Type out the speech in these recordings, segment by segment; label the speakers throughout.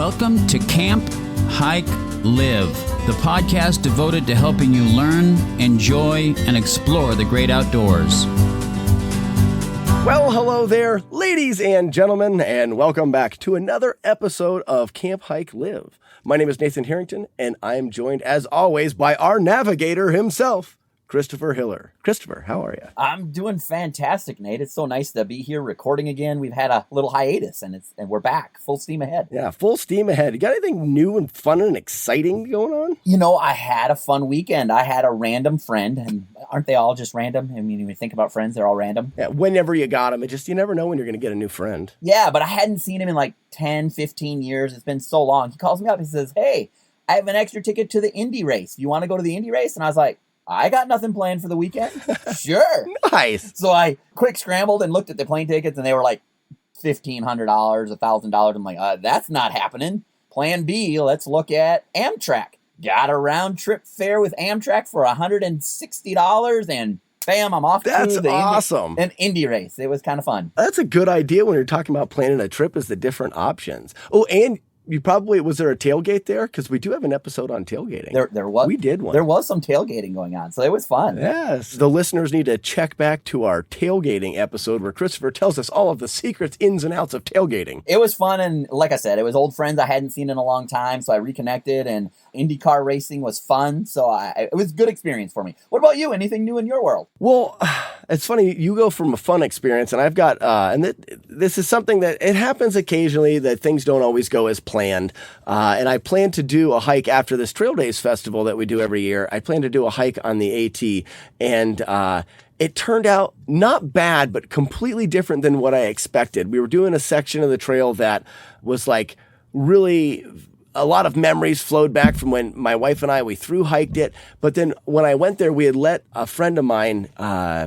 Speaker 1: Welcome to Camp, Hike, Live, the podcast devoted to helping you learn, enjoy, and explore the great outdoors.
Speaker 2: Well, hello there, ladies and gentlemen, and welcome back to another episode of Camp, Hike, Live. My name is Nathan Harrington, and I am joined, as always, by our navigator himself, Christopher Hiller. Christopher, how are you?
Speaker 3: I'm doing fantastic, Nate. It's so nice to be here recording again. We've had a little hiatus, and we're back, full steam ahead.
Speaker 2: Yeah, full steam ahead. You got anything new and fun and exciting going on?
Speaker 3: You know, I had a fun weekend. I had a random friend, and aren't they all just random? I mean, when you think about friends, they're all random.
Speaker 2: Yeah, whenever you got them, you never know when you're going to get a new friend.
Speaker 3: Yeah, but I hadn't seen him in like 10, 15 years. It's been so long. He calls me up. He says, hey, I have an extra ticket to the Indy race. You want to go to the Indy race? And I was like, I got nothing planned for the weekend. Sure.
Speaker 2: Nice.
Speaker 3: So I quick scrambled and looked at the plane tickets, and they were like $1,500, $1,000. I'm like, that's not happening. Plan B, let's look at Amtrak. Got a round trip fare with Amtrak for $160, and bam, I'm off
Speaker 2: That's
Speaker 3: to the
Speaker 2: awesome.
Speaker 3: an Indy race. It was kind of fun.
Speaker 2: That's a good idea when you're talking about planning a trip, is the different options. Oh, and was there a tailgate there? Because we do have an episode on tailgating.
Speaker 3: There was.
Speaker 2: We did one.
Speaker 3: There was some tailgating going on, so it was fun.
Speaker 2: Yes. The listeners need to check back to our tailgating episode where Christopher tells us all of the secrets, ins and outs of tailgating.
Speaker 3: It was fun, and like I said, it was old friends I hadn't seen in a long time, so I reconnected, and IndyCar racing was fun, so it was a good experience for me. What about you? Anything new in your world?
Speaker 2: Well, it's funny. You go from a fun experience, and I've got, this is something that it happens occasionally that things don't always go as planned. And I plan to do a hike after this Trail Days festival that we do every year. I plan to do a hike on the AT, and it turned out not bad, but completely different than what I expected. We were doing a section of the trail that was like really a lot of memories flowed back from when my wife and we thru hiked it. But then when I went there, we had let a friend of mine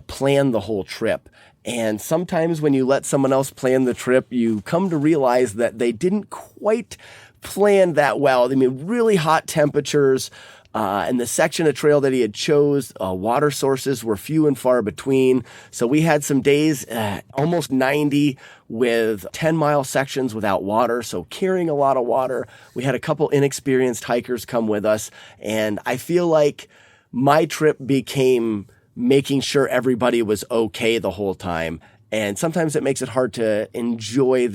Speaker 2: plan the whole trip. And sometimes when you let someone else plan the trip, you come to realize that they didn't quite plan that well. I mean, really hot temperatures. And the section of trail that he had chose, water sources were few and far between. So we had some days, almost 90, with 10-mile sections without water, so carrying a lot of water. We had a couple inexperienced hikers come with us, and I feel like my trip became making sure everybody was okay the whole time. And sometimes it makes it hard to enjoy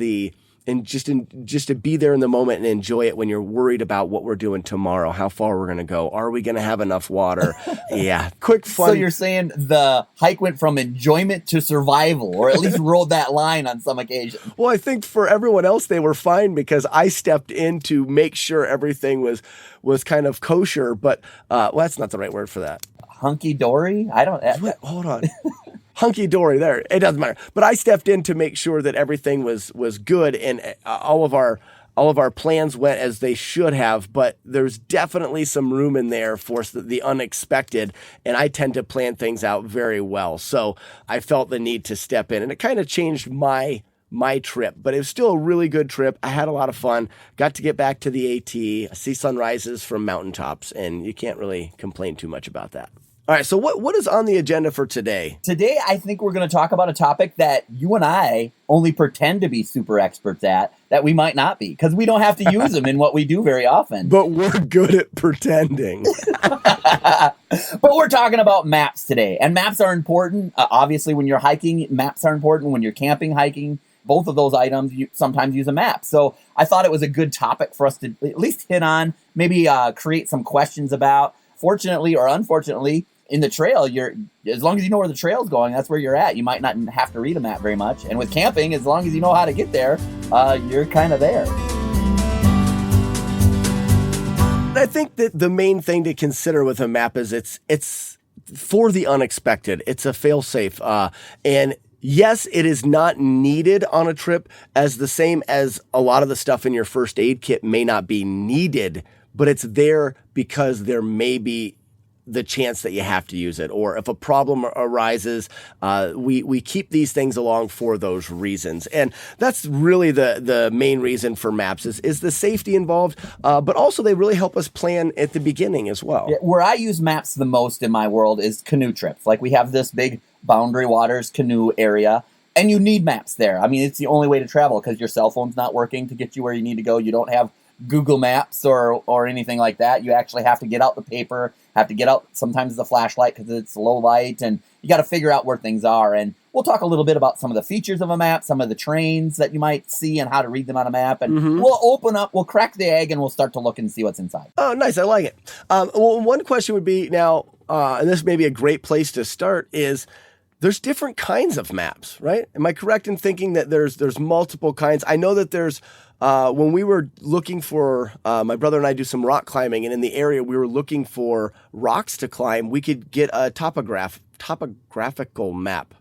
Speaker 2: just to be there in the moment and enjoy it when you're worried about what we're doing tomorrow, how far we're going to go. Are we going to have enough water? Yeah. Quick fun.
Speaker 3: So you're saying the hike went from enjoyment to survival, or at least rode that line on some occasion.
Speaker 2: Well, I think for everyone else, they were fine because I stepped in to make sure everything was kind of kosher, but that's not the right word for that.
Speaker 3: Hunky-dory? I don't...
Speaker 2: Wait, hold on. Hunky-dory, there. It doesn't matter. But I stepped in to make sure that everything was good, and all of our plans went as they should have. But there's definitely some room in there for the unexpected, and I tend to plan things out very well. So I felt the need to step in, and it kind of changed my trip, but it was still a really good trip. I had a lot of fun. Got to get back to the AT, see sunrises from mountaintops, and you can't really complain too much about that. All right, so what is on the agenda for today?
Speaker 3: Today, I think we're going to talk about a topic that you and I only pretend to be super experts at, that we might not be, because we don't have to use them in what we do very often.
Speaker 2: But we're good at pretending.
Speaker 3: But we're talking about maps today, and maps are important. Obviously, when you're hiking, maps are important. When you're camping, hiking, both of those items, you sometimes use a map. So I thought it was a good topic for us to at least hit on, maybe create some questions about. Fortunately or unfortunately, in the trail, as long as you know where the trail's going, that's where you're at. You might not have to read a map very much. And with camping, as long as you know how to get there, you're kind of there.
Speaker 2: I think that the main thing to consider with a map is it's for the unexpected. It's a fail-safe. And yes, it is not needed on a trip as the same as a lot of the stuff in your first aid kit may not be needed, but it's there because there may be the chance that you have to use it, or if a problem arises, we keep these things along for those reasons. And that's really the main reason for maps is the safety involved, but also they really help us plan at the beginning as well.
Speaker 3: Yeah, where I use maps the most in my world is canoe trips. Like we have this big Boundary Waters canoe area, and you need maps there. I mean, it's the only way to travel because your cell phone's not working to get you where you need to go. You don't have Google Maps or anything like that. You actually have to get out the paper, have to get out sometimes the flashlight because it's low light, and you got to figure out where things are. And we'll talk a little bit about some of the features of a map, some of the terrains that you might see and how to read them on a map. And we'll crack the egg and we'll start to look and see what's inside.
Speaker 2: Oh, nice. I like it. Well, one question would be now, and this may be a great place to start, is there's different kinds of maps, right? Am I correct in thinking that there's multiple kinds? I know that there's, when we were looking for, my brother and I do some rock climbing, and in the area we were looking for rocks to climb, we could get a topographical map.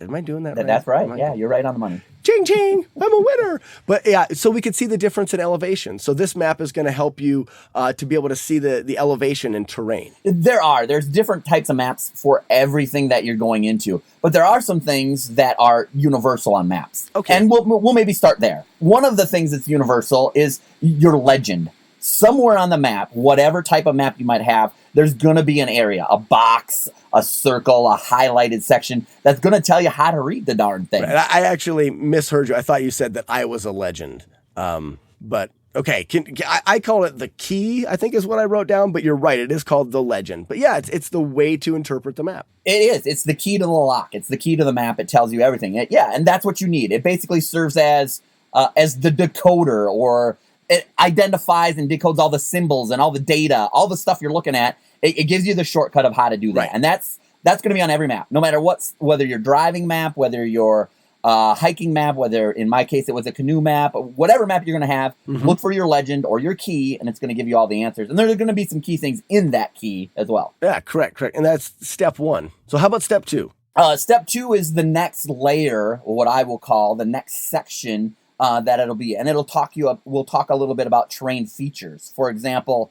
Speaker 2: Am I doing that right?
Speaker 3: That's right. Yeah, you're right on the money.
Speaker 2: Ching, ching, I'm a winner. But yeah, so we could see the difference in elevation. So this map is going to help you to be able to see the elevation and terrain.
Speaker 3: There's different types of maps for everything that you're going into. But there are some things that are universal on maps.
Speaker 2: Okay.
Speaker 3: And we'll maybe start there. One of the things that's universal is your legend. Somewhere on the map, whatever type of map you might have, there's going to be an area, a box, a circle, a highlighted section that's going to tell you how to read the darn thing.
Speaker 2: Right. I actually misheard you. I thought you said that I was a legend. But okay, I call it the key, I think is what I wrote down, but you're right. It is called the legend. But yeah, it's the way to interpret the map.
Speaker 3: It is. It's the key to the lock. It's the key to the map. It tells you everything. And that's what you need. It basically serves as the decoder, or it identifies and decodes all the symbols and all the data, all the stuff you're looking at. It gives you the shortcut of how to do that.
Speaker 2: Right.
Speaker 3: And that's going to be on every map, no matter whether you're driving map, whether you're hiking map, whether in my case it was a canoe map, whatever map you're going to have, look for your legend or your key, and it's going to give you all the answers. And there's going to be some key things in that key as well.
Speaker 2: Yeah, correct. And that's step one. So how about step two?
Speaker 3: Step two is the next layer, or what I will call the next section that it'll be. And we'll talk a little bit about terrain features. For example,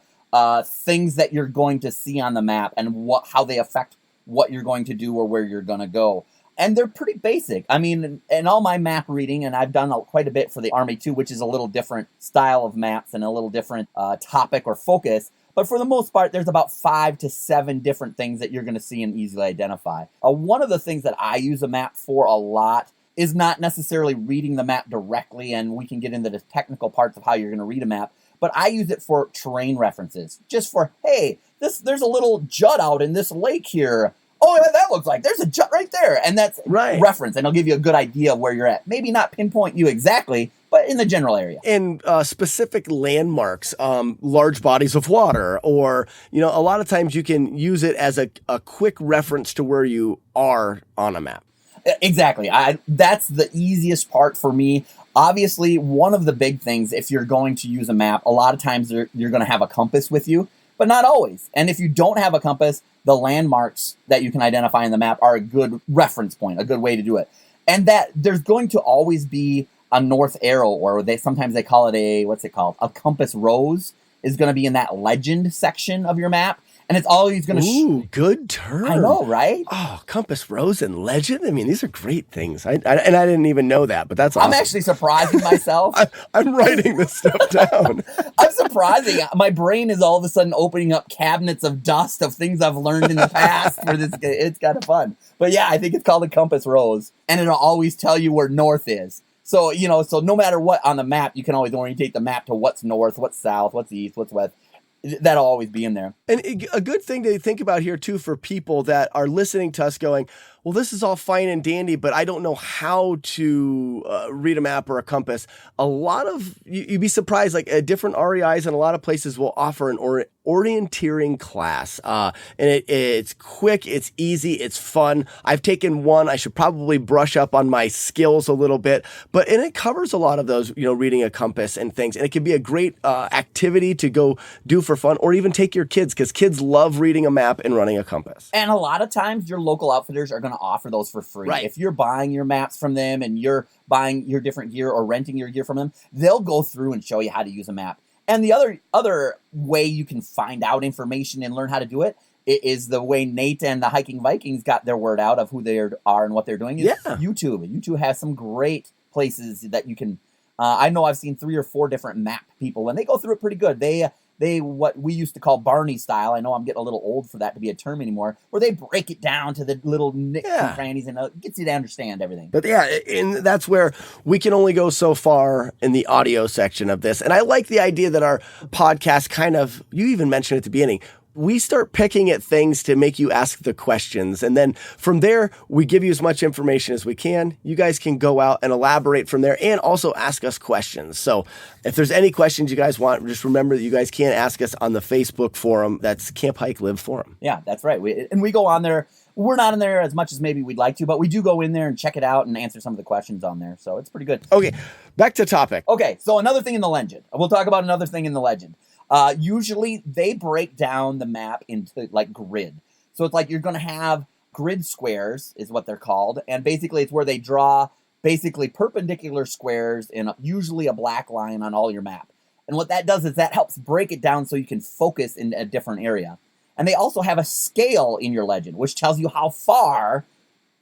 Speaker 3: things that you're going to see on the map and how they affect what you're going to do or where you're going to go. And they're pretty basic. I mean, in all my map reading, and I've done quite a bit for the Army too, which is a little different style of maps and a little different topic or focus. But for the most part, there's about 5 to 7 different things that you're going to see and easily identify. One of the things that I use a map for a lot is not necessarily reading the map directly, and we can get into the technical parts of how you're going to read a map, but I use it for terrain references. Just for, hey, there's a little jut out in this lake here. Oh, yeah, that looks like there's a jut right there. And that's
Speaker 2: right.
Speaker 3: Reference, and it'll give you a good idea of where you're at. Maybe not pinpoint you exactly, but in the general area.
Speaker 2: And specific landmarks, large bodies of water, or, a lot of times you can use it as a quick reference to where you are on a map.
Speaker 3: Exactly. That's the easiest part for me. Obviously, one of the big things, if you're going to use a map, a lot of times you're going to have a compass with you, but not always. And if you don't have a compass, the landmarks that you can identify in the map are a good reference point, a good way to do it. And that there's going to always be a north arrow, or sometimes they call it a compass rose, is going to be in that legend section of your map. And it's always going to...
Speaker 2: Ooh, good term.
Speaker 3: I know, right?
Speaker 2: Oh, compass rose and legend. I mean, these are great things. And I didn't even know that, but that's awesome.
Speaker 3: I'm actually surprising myself.
Speaker 2: I'm writing this stuff down.
Speaker 3: I'm surprising. My brain is all of a sudden opening up cabinets of dust of things I've learned in the past for this. It's kind of fun. But yeah, I think it's called a compass rose. And it'll always tell you where north is. So, so no matter what on the map, you can always orientate the map to what's north, what's south, what's east, what's west. That'll always be in there.
Speaker 2: And a good thing to think about here, too, for people that are listening to us going, well, this is all fine and dandy, but I don't know how to read a map or a compass. A lot of, you'd be surprised, like different REIs and a lot of places will offer an orienteering class. And it's quick, it's easy, it's fun. I've taken one. I should probably brush up on my skills a little bit, and it covers a lot of those, reading a compass and things. And it can be a great activity to go do for fun, or even take your kids, because kids love reading a map and running a compass.
Speaker 3: And a lot of times your local outfitters are going to offer those for free.
Speaker 2: Right.
Speaker 3: If you're buying your maps from them and you're buying your different gear or renting your gear from them, they'll go through and show you how to use a map. And the other way you can find out information and learn how to do it is the way Nate and the Hiking Vikings got their word out of who they are and what they're doing. YouTube. YouTube has some great places that you can. I know I've seen 3 or 4 different map people, and they go through it pretty good. They what we used to call Barney style. I know I'm getting a little old for that to be a term anymore, where they break it down to the little nicks and crannies and it gets you to understand everything.
Speaker 2: But yeah, and that's where we can only go so far in the audio section of this. And I like the idea that our podcast kind of, you even mentioned at the beginning, we start picking at things to make you ask the questions. And then from there, we give you as much information as we can. You guys can go out and elaborate from there and also ask us questions. So if there's any questions you guys want, just remember that you guys can ask us on the Facebook forum. That's Camp Hike Live Forum.
Speaker 3: Yeah, that's right. We go on there. We're not in there as much as maybe we'd like to, but we do go in there and check it out and answer some of the questions on there. So it's pretty good.
Speaker 2: Okay, back to topic.
Speaker 3: Okay, so another thing in the legend. We'll talk about another thing in the legend. Usually they break down the map into like grid. So it's like you're going to have grid squares is what they're called. And basically it's where they draw basically perpendicular squares in usually a black line on all your map. And what that does is that helps break it down so you can focus in a different area. And they also have a scale in your legend, which tells you how far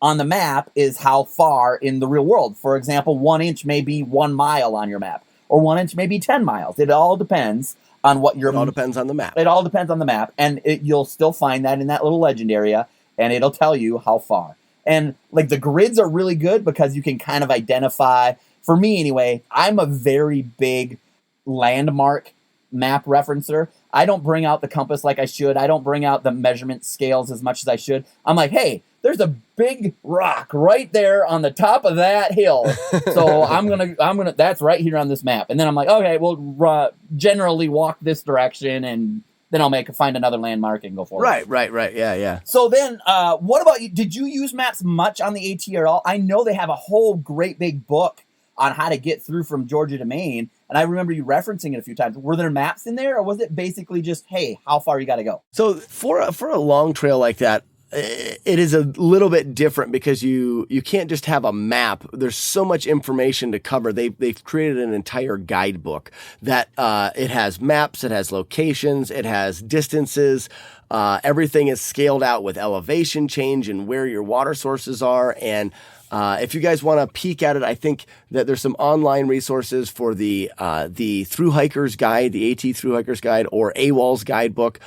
Speaker 3: on the map is how far in the real world. For example, 1 inch may be 1 mile on your map, or 1 inch may be 10 miles. It all depends on what your...
Speaker 2: It all depends on the map.
Speaker 3: It all depends on the map, and you'll still find that in that little legend area, and it'll tell you how far. And like the grids are really good because you can kind of identify, for me anyway, I'm a very big landmark map referencer. I don't bring out the compass like I should. I don't bring out the measurement scales as much as I should. I'm like, hey, there's a big rock right there on the top of that hill. So I'm gonna, that's right here on this map. And then I'm like, okay, we'll generally walk this direction, and then I'll find another landmark and go forward.
Speaker 2: Right. Yeah.
Speaker 3: So then, what about you? Did you use maps much on the AT at all? I know they have a whole great big book on how to get through from Georgia to Maine. And I remember you referencing it a few times. Were there maps in there, or was it basically just, hey, how far you got to go?
Speaker 2: So for a long trail like that, it is a little bit different because you can't just have a map. There's so much information to cover. They've created an entire guidebook that it has maps, it has locations, it has distances. Everything is scaled out with elevation change and where your water sources are. And if you guys want to peek at it, I think that there's some online resources for the Thru Hiker's Guide, the AT Thru Hiker's Guide, or AWOL's guidebook.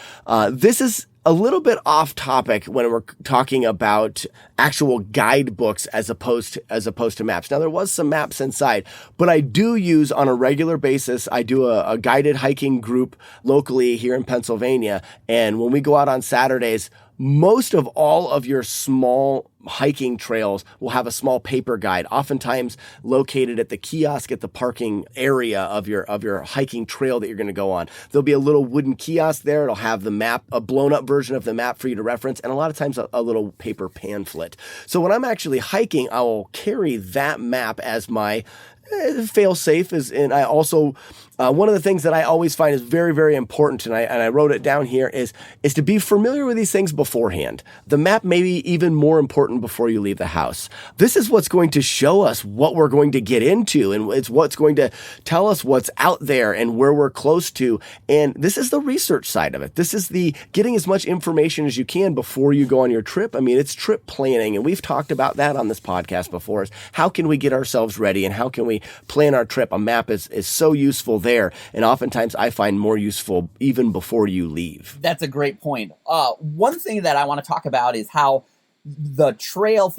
Speaker 2: This is a little bit off topic when we're talking about actual guidebooks as opposed to maps. Now, there was some maps inside, but I do use on a regular basis. I do a guided hiking group locally here in Pennsylvania, and when we go out on Saturdays, most of all of your small hiking trails will have a small paper guide, oftentimes located at the kiosk at the parking area of your hiking trail that you're going to go on. There'll be a little wooden kiosk there. It'll have the map, a blown up version of the map for you to reference, and a lot of times a little paper pamphlet. So when I'm actually hiking, I will carry that map as my fail safe. And I also one of the things that I always find is very, very important, and I wrote it down here, is to be familiar with these things beforehand. The map may be even more important before you leave the house. This is what's going to show us what we're going to get into, and it's what's going to tell us what's out there and where we're close to. And this is the research side of it. This is the getting as much information as you can before you go on your trip. I mean, it's trip planning, and we've talked about that on this podcast before, is how can we get ourselves ready and how can we plan our trip? A map is so useful there, and oftentimes I find more useful even before you leave.
Speaker 3: That's a great point. One thing that I want to talk about is how the trail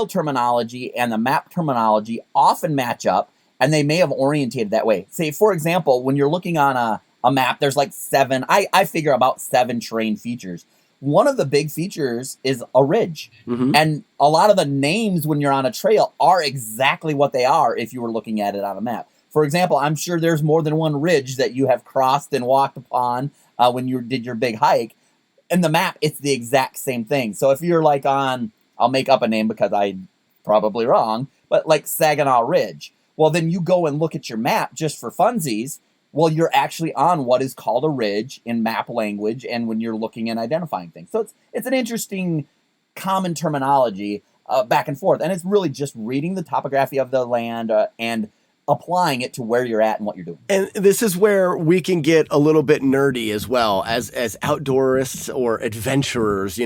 Speaker 3: terminology and the map terminology often match up, and they may have orientated that way. Say, for example, when you're looking on a map, there's like I figure about 7 terrain features. One of the big features is a ridge. Mm-hmm. And a lot of the names when you're on a trail are exactly what they are if you were looking at it on a map. For example, I'm sure there's more than one ridge that you have crossed and walked upon when you did your big hike. In the map, it's the exact same thing. So if you're like on, I'll make up a name because I'm probably wrong, but like Saginaw Ridge, well, then you go and look at your map just for funsies. Well, you're actually on what is called a ridge in map language and when you're looking and identifying things. So it's an interesting common terminology back and forth. And it's really just reading the topography of the land and applying it to where you're at and what you're doing.
Speaker 2: And this is where we can get a little bit nerdy as well as outdoorists or adventurers.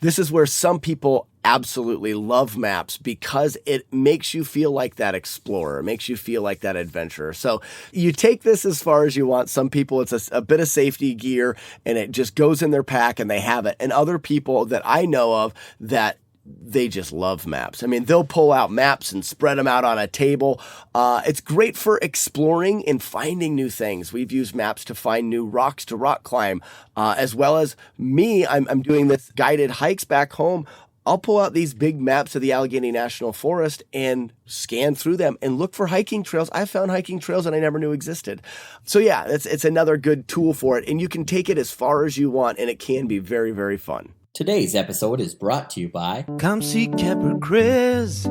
Speaker 2: This is where some people absolutely love maps because it makes you feel like that explorer, it makes you feel like that adventurer. So you take this as far as you want. Some people, it's a bit of safety gear and it just goes in their pack and they have it. And other people that I know of that they just love maps. I mean, they'll pull out maps and spread them out on a table. It's great for exploring and finding new things. We've used maps to find new rocks to rock climb, as well as me. I'm doing this guided hikes back home. I'll pull out these big maps of the Allegheny National Forest and scan through them and look for hiking trails. I found hiking trails that I never knew existed. So yeah, it's another good tool for it. And you can take it as far as you want, and it can be very, very fun.
Speaker 4: Today's episode is brought to you by...
Speaker 5: Come see Camper Chris.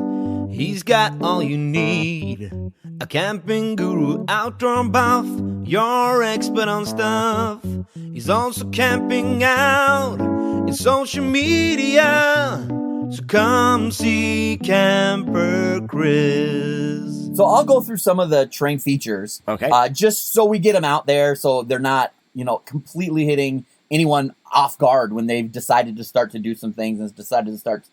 Speaker 5: He's got all you need. A camping guru, outdoor buff. You're expert on stuff. He's also camping out in social media. So come see Camper Chris.
Speaker 3: So I'll go through some of the terrain features.
Speaker 2: Okay.
Speaker 3: Just so we get them out there so they're not, completely hitting anyone off guard when they've decided to start to do some things and decided to start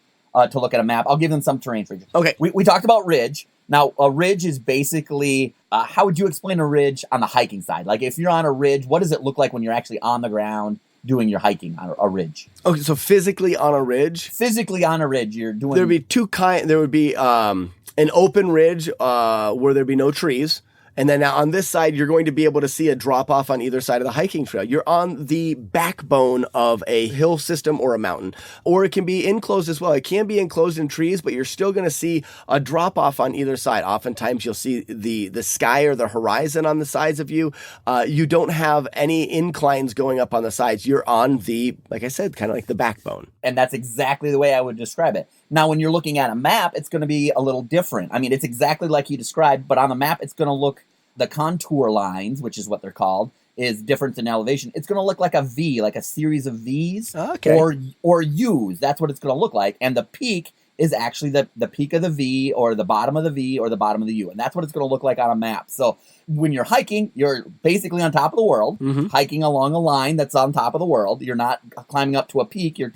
Speaker 3: to look at a map. I'll give them some terrain features.
Speaker 2: Okay.
Speaker 3: We talked about ridge. Now, a ridge is basically, how would you explain a ridge on the hiking side? Like if you're on a ridge, what does it look like when you're actually on the ground doing your hiking on a ridge?
Speaker 2: Okay, so physically on a ridge?
Speaker 3: Physically on a ridge, you're doing...
Speaker 2: There'd be two kinds. There would be an open ridge where there'd be no trees. And then now on this side, you're going to be able to see a drop off on either side of the hiking trail. You're on the backbone of a hill system or a mountain, or it can be enclosed as well. It can be enclosed in trees, but you're still going to see a drop off on either side. Oftentimes you'll see the sky or the horizon on the sides of you. You don't have any inclines going up on the sides. You're on the, like I said, kind of like the backbone.
Speaker 3: And that's exactly the way I would describe it. Now, when you're looking at a map, it's going to be a little different. I mean, it's exactly like you described, but on the map, it's going to look, the contour lines, which is what they're called, is different in elevation. It's going to look like a V, like a series of Vs,
Speaker 2: okay,
Speaker 3: or Us. That's what it's going to look like. And the peak is actually the peak of the V, or the bottom of the V, or the bottom of the U. And that's what it's going to look like on a map. So when you're hiking, you're basically on top of the world, hiking along a line that's on top of the world. You're not climbing up to a peak. You're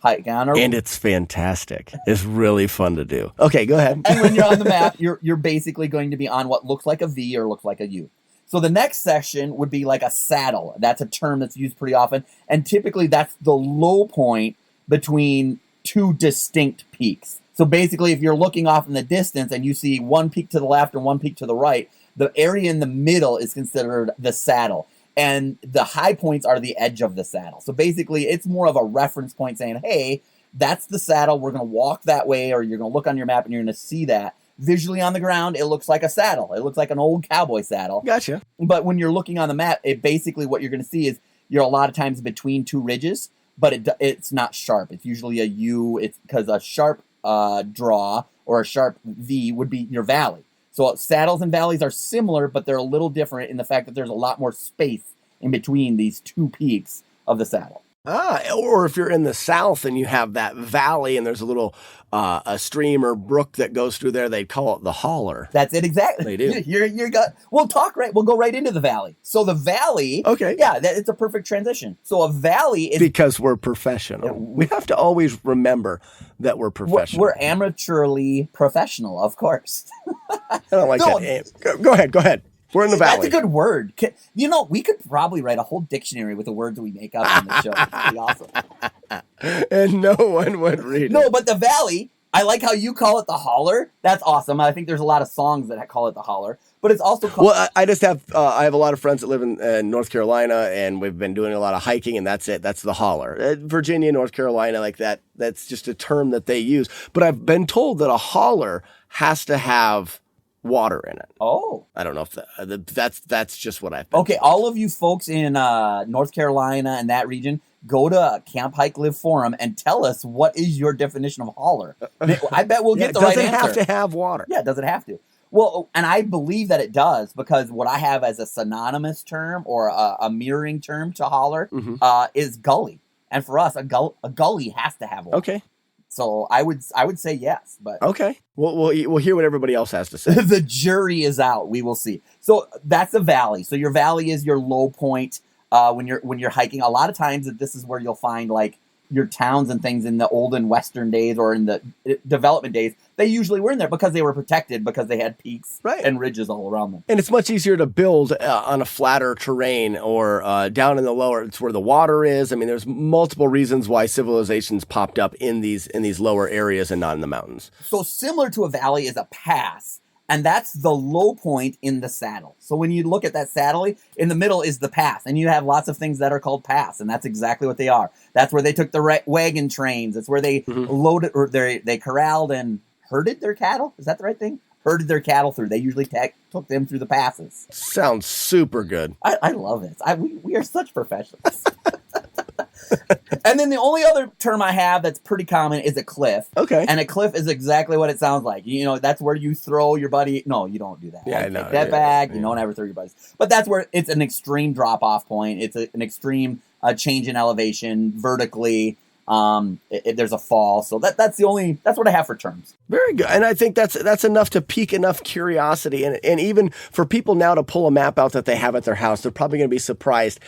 Speaker 3: hiking on a...
Speaker 2: And it's fantastic. It's really fun to do. Okay, go ahead.
Speaker 3: And when you're on the map, you're basically going to be on what looks like a V or looks like a U. So the next section would be like a saddle. That's a term that's used pretty often. And typically that's the low point between two distinct peaks. So basically if you're looking off in the distance and you see one peak to the left and one peak to the right, the area in the middle is considered the saddle. And the high points are the edge of the saddle. So basically it's more of a reference point saying, hey, that's the saddle. We're going to walk that way, or you're going to look on your map and you're going to see that. Visually on the ground, it looks like a saddle. It looks like an old cowboy saddle.
Speaker 2: Gotcha.
Speaker 3: But when you're looking on the map, it basically what you're going to see is you're a lot of times between two ridges, but it's not sharp. It's usually a U. It's because a sharp draw or a sharp V would be your valley. So saddles and valleys are similar, but they're a little different in the fact that there's a lot more space in between these two peaks of the saddle.
Speaker 2: Or if you're in the south and you have that valley and there's a little a stream or brook that goes through there, they call it the holler.
Speaker 3: That's it, exactly.
Speaker 2: They do.
Speaker 3: We'll go right into the valley. So the valley,
Speaker 2: okay,
Speaker 3: yeah, it's a perfect transition. So a valley is
Speaker 2: because we're professional. We have to always remember that we're professional.
Speaker 3: We're amateurly professional, of course.
Speaker 2: I don't like that. Go ahead. We're in the valley.
Speaker 3: That's a good word. We could probably write a whole dictionary with the words we make up on the show. It's pretty awesome.
Speaker 2: And no one would read it.
Speaker 3: No, but the valley, I like how you call it the holler. That's awesome. I think there's a lot of songs that call it the holler. But it's also called...
Speaker 2: Well, I just have I have a lot of friends that live in North Carolina, and we've been doing a lot of hiking, and that's it. That's the holler. Virginia, North Carolina, like that. That's just a term that they use. But I've been told that a holler has to have water in it.
Speaker 3: Oh.
Speaker 2: I don't know if that's just what I've been
Speaker 3: Okay,
Speaker 2: told.
Speaker 3: all of you folks in North Carolina and that region, go to Camp Hike Live Forum and tell us what is your definition of holler. I bet we'll get the right answer.
Speaker 2: Does it have to have water?
Speaker 3: Yeah, does it have to? Well, and I believe that it does, because what I have as a synonymous term or a mirroring term to holler is gully. And for us, a gully has to have water.
Speaker 2: Okay.
Speaker 3: So I would say yes, but
Speaker 2: Okay. We'll hear what everybody else has to say.
Speaker 3: the jury is out. We will see. So that's a valley. So your valley is your low point when you're hiking. A lot of times this is where you'll find like your towns and things in the olden Western days or in the development days. They usually were in there because they were protected because they had peaks and ridges all around them.
Speaker 2: And it's much easier to build on a flatter terrain or down in the lower. It's where the water is. I mean, there's multiple reasons why civilizations popped up in these lower areas and not in the mountains.
Speaker 3: So similar to a valley is a pass. And that's the low point in the saddle. So when you look at that saddle, in the middle is the pass. And you have lots of things that are called pass. And that's exactly what they are. That's where they took the wagon trains. It's where they loaded, or they corralled and herded their cattle. Is that the right thing? Herded their cattle through. They usually took them through the passes.
Speaker 2: Sounds super good.
Speaker 3: I love it. We are such professionals. And then the only other term I have that's pretty common is a cliff.
Speaker 2: Okay.
Speaker 3: And a cliff is exactly what it sounds like. You know, that's where you throw your buddy. No, you don't do that.
Speaker 2: Yeah,
Speaker 3: Take that back. You don't ever throw your buddies. But that's where it's an extreme drop-off point. It's an extreme change in elevation vertically. There's a fall. So that's what I have for terms.
Speaker 2: Very good. And I think that's enough to pique enough curiosity. And even for people now to pull a map out that they have at their house, they're probably going to be surprised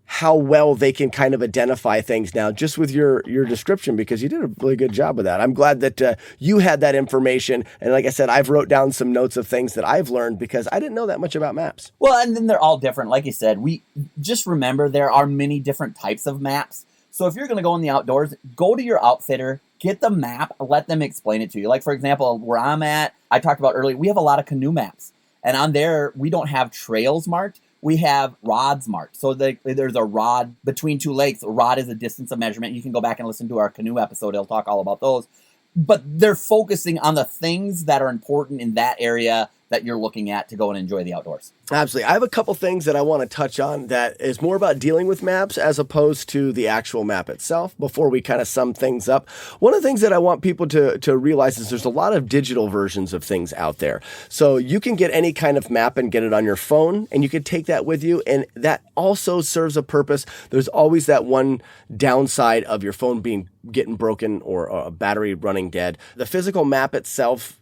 Speaker 2: how well they can kind of identify things now just with your description, because you did a really good job with that. I'm glad that you had that information. And like I said, I've wrote down some notes of things that I've learned because I didn't know that much about maps.
Speaker 3: Well, and then they're all different. Like you said, we just remember there are many different types of maps. So if you're going to go in the outdoors, go to your outfitter, get the map, let them explain it to you. Like, for example, where I'm at, I talked about earlier, we have a lot of canoe maps. And on there, we don't have trails marked. We have rods marked. So there's a rod between two lakes. A rod is a distance of measurement. You can go back and listen to our canoe episode. It'll talk all about those. But they're focusing on the things that are important in that area that you're looking at to go and enjoy the outdoors.
Speaker 2: Absolutely. I have a couple things that I want to touch on that is more about dealing with maps as opposed to the actual map itself before we kind of sum things up. One of the things that I want people to realize is there's a lot of digital versions of things out there. So you can get any kind of map and get it on your phone, and you can take that with you, and that also serves a purpose. There's always that one downside of your phone getting broken or a battery running dead. The physical map itself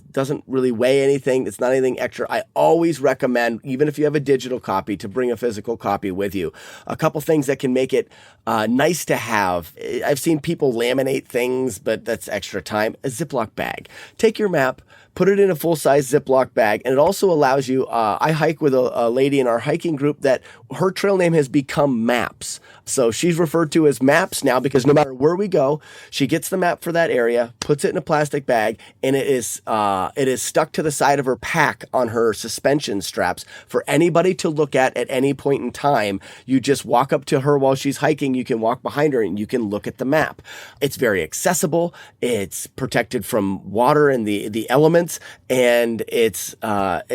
Speaker 2: doesn't really weigh anything. It's not anything extra. I always recommend, even if you have a digital copy, to bring a physical copy with you. A couple things that can make it nice to have. I've seen people laminate things, but that's extra time. A Ziploc bag. Take your map, put it in a full-size Ziploc bag, and it also allows you, I hike with a lady in our hiking group that her trail name has become Maps. So she's referred to as Maps now because no matter where we go, she gets the map for that area, puts it in a plastic bag, and it is stuck to the side of her pack on her suspension straps for anybody to look at any point in time. You just walk up to her while she's hiking. You can walk behind her and you can look at the map. It's very accessible. It's protected from water and the elements, and it's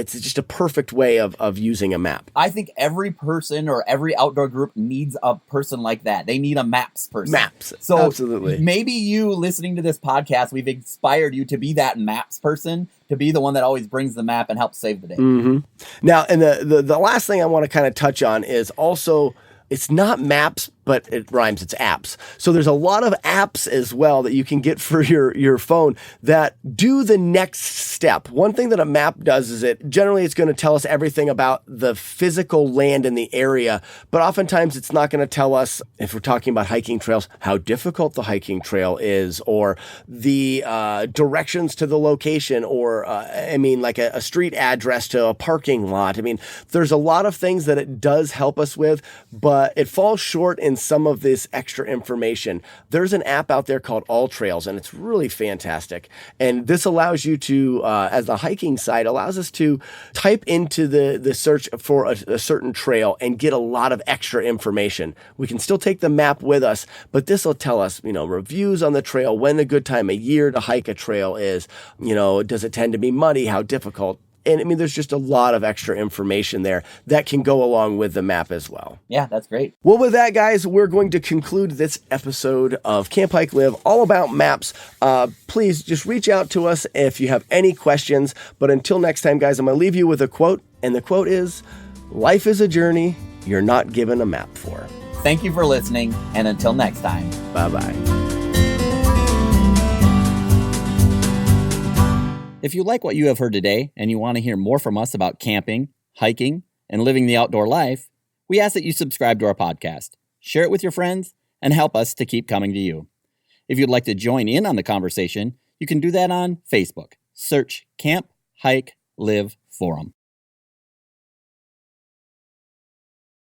Speaker 2: just a perfect way of using a map.
Speaker 3: I think every person or every outdoor group needs a person like that. They need a maps person.
Speaker 2: Maps.
Speaker 3: So
Speaker 2: absolutely.
Speaker 3: Maybe you listening to this podcast, we've inspired you to be that maps person, to be the one that always brings the map and helps save the day.
Speaker 2: Mm-hmm. Now, and the last thing I want to kind of touch on is also, it's not maps, but it rhymes. It's apps. So there's a lot of apps as well that you can get for your phone that do the next step. One thing that a map does is it's going to tell us everything about the physical land in the area, but oftentimes it's not going to tell us, if we're talking about hiking trails, how difficult the hiking trail is, or the directions to the location, or like a street address to a parking lot. I mean, there's a lot of things that it does help us with, but it falls short in some of this extra information. There's an app out there called All Trails, and it's really fantastic. And this allows you to, as the hiking site, allows us to type into the search for a certain trail and get a lot of extra information. We can still take the map with us, but this will tell us, reviews on the trail, when a good time of year to hike a trail is, does it tend to be muddy, how difficult. And I mean, there's just a lot of extra information there that can go along with the map as well.
Speaker 3: Yeah, that's great.
Speaker 2: Well, with that, guys, we're going to conclude this episode of Camp Hike Live, all about maps. Please just reach out to us if you have any questions. But until next time, guys, I'm going to leave you with a quote. And the quote is, "Life is a journey you're not given a map for."
Speaker 3: Thank you for listening. And until next time.
Speaker 2: Bye-bye.
Speaker 3: If you like what you have heard today and you want to hear more from us about camping, hiking, and living the outdoor life, we ask that you subscribe to our podcast, share it with your friends, and help us to keep coming to you. If you'd like to join in on the conversation, you can do that on Facebook. Search Camp, Hike, Live Forum.